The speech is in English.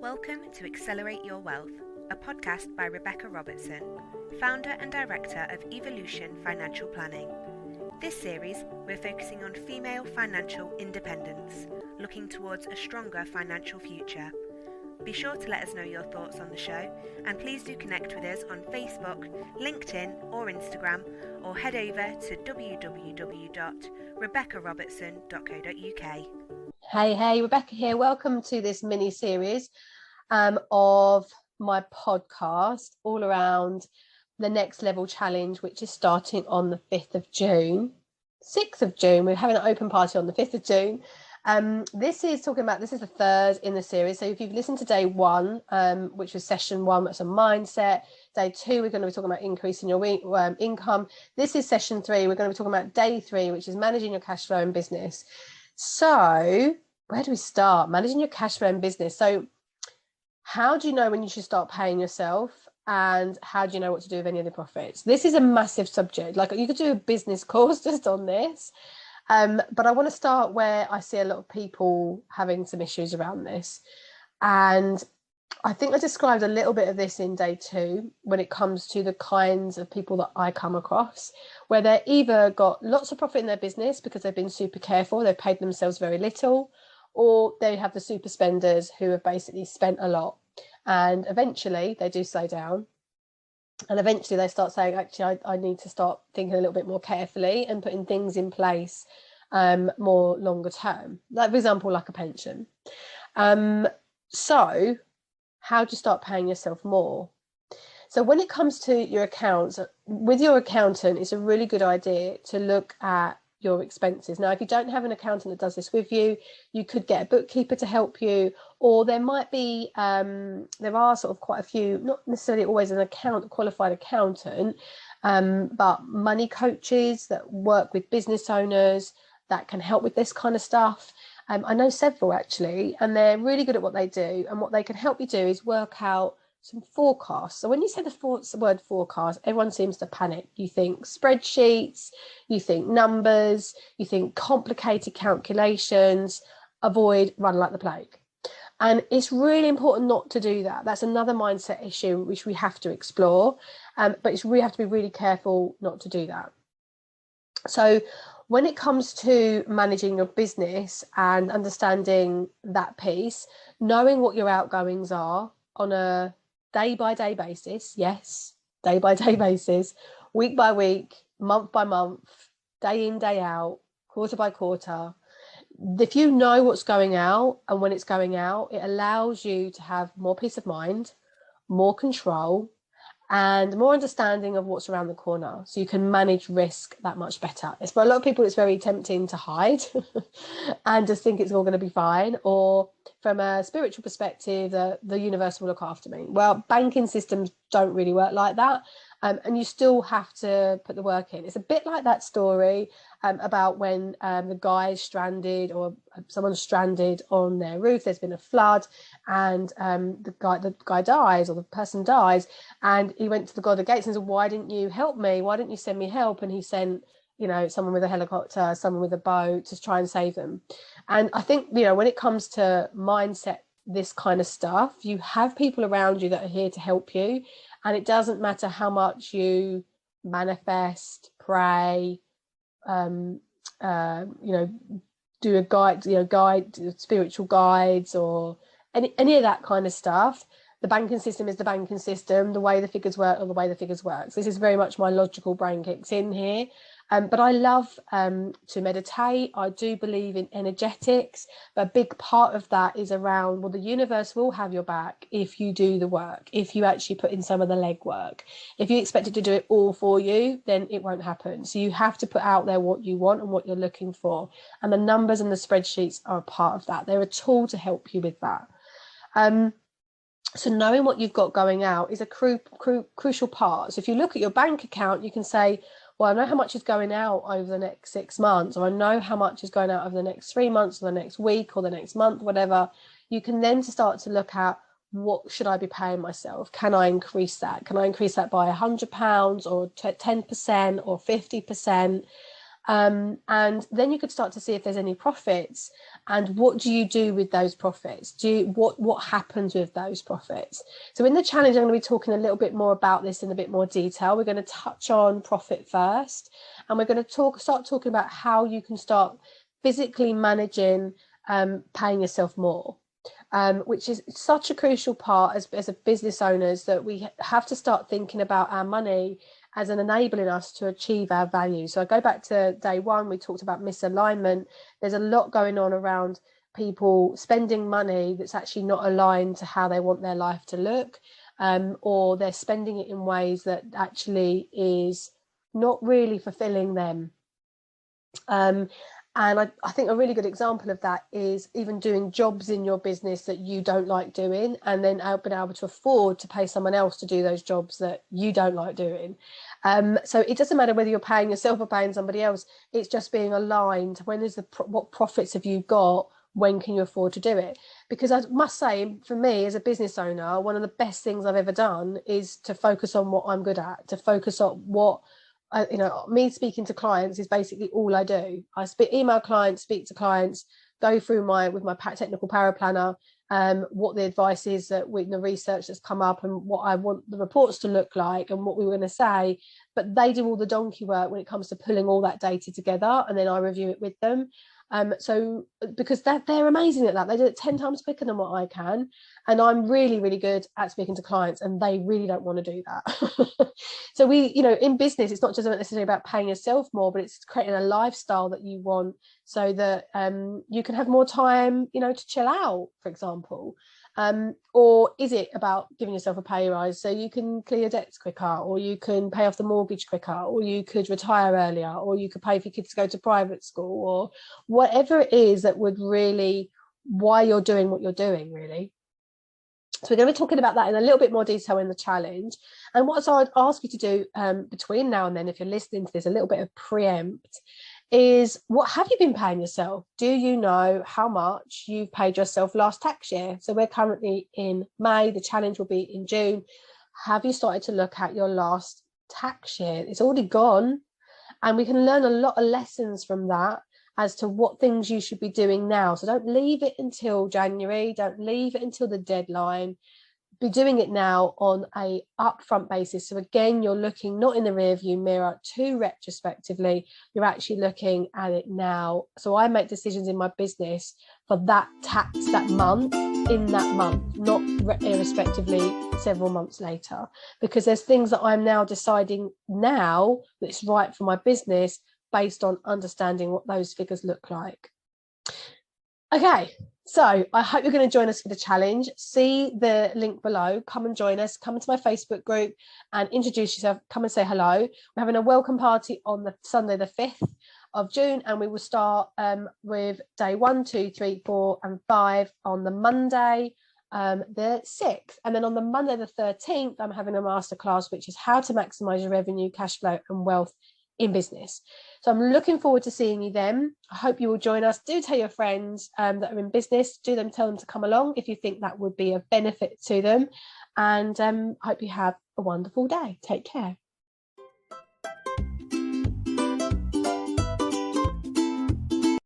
Welcome to Accelerate Your Wealth, a podcast by Rebecca Robertson, founder and director of Evolution Financial Planning. This series, we're focusing on female financial independence, looking towards a stronger financial future. Be sure to let us know your thoughts on the show, and please do connect with us on Facebook, LinkedIn or Instagram, or head over to www.rebeccarobertson.co.uk. Hey, Rebecca here. Welcome to this mini series of my podcast all around the Next Level Challenge, which is starting on the 5th of June. 6th of June, we're having an open party on the 5th of June. This is the third in the series. So if you've listened to day one, which was session one, that's a mindset. Day two, we're going to be talking about increasing your income. This is session three. We're going to be talking about day three, which is managing your cash flow in business. So where do we start? Managing your cash flow in business. So how do you know when you should start paying yourself? And how do you know what to do with any of the profits? This is a massive subject. Like, you could do a business course just on this. But I want to start where I see a lot of people having some issues around this. And I think I described a little bit of this in day two when it comes to the kinds of people that I come across, where they're either got lots of profit in their business because they've been super careful, they've paid themselves very little, or they have the super spenders who have basically spent a lot. And eventually they do slow down. And eventually they start saying, actually, I need to start thinking a little bit more carefully and putting things in place more longer term, like, for example, like a pension. So how do you start paying yourself more? So when it comes to your accounts, with your accountant, it's a really good idea to look at your expenses. Now, if you don't have an accountant that does this with you, you could get a bookkeeper to help you, or there might be, there are sort of quite a few, not necessarily always an qualified accountant, but money coaches that work with business owners that can help with this kind of stuff. I know several actually, and they're really good at what they do. And what they can help you do is work out some forecasts. So when you say the word forecast, everyone seems to panic. You think spreadsheets, you think numbers, you think complicated calculations. Avoid run like the plague. And it's really important not to do that. That's another mindset issue which we have to explore. But we have to be really careful not to do that. So when it comes to managing your business and understanding that piece, knowing what your outgoings are on a day-by-day basis, yes, day-by-day basis, week by week, month by month, day in, day out, quarter by quarter. If you know what's going out and when it's going out, it allows you to have more peace of mind, more control, and more understanding of what's around the corner, so you can manage risk that much better. It's, for a lot of people, it's very tempting to hide and just think it's all going to be fine, or from a spiritual perspective, the universe will look after me. Well, banking systems don't really work like that, and you still have to put the work in. It's a bit like that story about when the guy is stranded, or someone's stranded on their roof. There's been a flood, and the guy dies, or the person dies, and he went to the God of Gates and said, why didn't you help me? Why didn't you send me help? And he sent, someone with a helicopter, someone with a boat to try and save them. And I think, when it comes to mindset, this kind of stuff, you have people around you that are here to help you. And it doesn't matter how much you manifest, pray, do a guide, spiritual guides, or any of that kind of stuff. The banking system is the banking system. The way the figures work, or the way the figures work. So this is very much my logical brain kicks in here. But I love to meditate. I do believe in energetics, but a big part of that is around, well, the universe will have your back if you do the work, if you actually put in some of the legwork. If you expect it to do it all for you, then it won't happen. So you have to put out there what you want and what you're looking for. And the numbers and the spreadsheets are a part of that. They're a tool to help you with that. So knowing what you've got going out is a crucial part. So if you look at your bank account, you can say, well, I know how much is going out over the next 6 months, or I know how much is going out over the next 3 months, or the next week, or the next month, whatever. You can then start to look at, what should I be paying myself? Can I increase that? Can I increase that by £100 or 10% or 50%? And then you could start to see if there's any profits, and what do you do with those profits? What happens with those profits? So in the challenge, I'm going to be talking a little bit more about this in a bit more detail. We're going to touch on profit first, and we're going to start talking about how you can start physically managing paying yourself more. Which is such a crucial part as a business owners, that we have to start thinking about our money as an enabling us to achieve our value. So I go back to day one, we talked about misalignment. There's a lot going on around people spending money that's actually not aligned to how they want their life to look, or they're spending it in ways that actually is not really fulfilling them. And I think a really good example of that is even doing jobs in your business that you don't like doing, and then being able to afford to pay someone else to do those jobs that you don't like doing. So it doesn't matter whether you're paying yourself or paying somebody else. It's just being aligned. When is what profits have you got? When can you afford to do it? Because I must say, for me as a business owner, one of the best things I've ever done is to focus on what I'm good at, to focus on what me speaking to clients is basically all I do. I email clients, speak to clients, go through with my technical power planner, what the advice is that with the research that's come up, and what I want the reports to look like, and what we were going to say. But they do all the donkey work when it comes to pulling all that data together, and then I review it with them. So because they're amazing at that, they do it 10 times quicker than what I can, and I'm really, really good at speaking to clients, and they really don't want to do that. So we, in business, it's not just necessarily about paying yourself more, but it's creating a lifestyle that you want, so that you can have more time, to chill out, for example. Or is it about giving yourself a pay rise so you can clear your debts quicker, or you can pay off the mortgage quicker, or you could retire earlier, or you could pay for your kids to go to private school, or whatever it is that would really, why you're doing what you're doing, really. So we're going to be talking about that in a little bit more detail in the challenge. And what I'd ask you to do between now and then, if you're listening to this, a little bit of preempt, is what have you been paying yourself? Do you know how much you've paid yourself last tax year? So we're currently in May, the challenge will be in June. Have you started to look at your last tax year? It's already gone, and we can learn a lot of lessons from that as to what things you should be doing now. So don't leave it until January, don't leave it until the deadline. Be doing it now on a upfront basis. So again, you're looking not in the rearview mirror too retrospectively, you're actually looking at it now. So I make decisions in my business for that tax, that month, in that month, not irrespectively several months later, because there's things that I'm now deciding now that's right for my business based on understanding what those figures look like. Okay, so I hope you're going to join us for the challenge. See the link below. Come and join us. Come into my Facebook group and introduce yourself. Come and say hello. We're having a welcome party on the Sunday, the 5th of June, and we will start with day 1, 2, 3, 4, and 5 on the Monday, the 6th. And then on the Monday, the 13th, I'm having a masterclass, which is how to maximize your revenue, cash flow, and wealth in business. So I'm looking forward to seeing you then. I hope you will join us. Do tell your friends that are in business, tell them to come along if you think that would be of benefit to them. And I hope you have a wonderful day. Take care.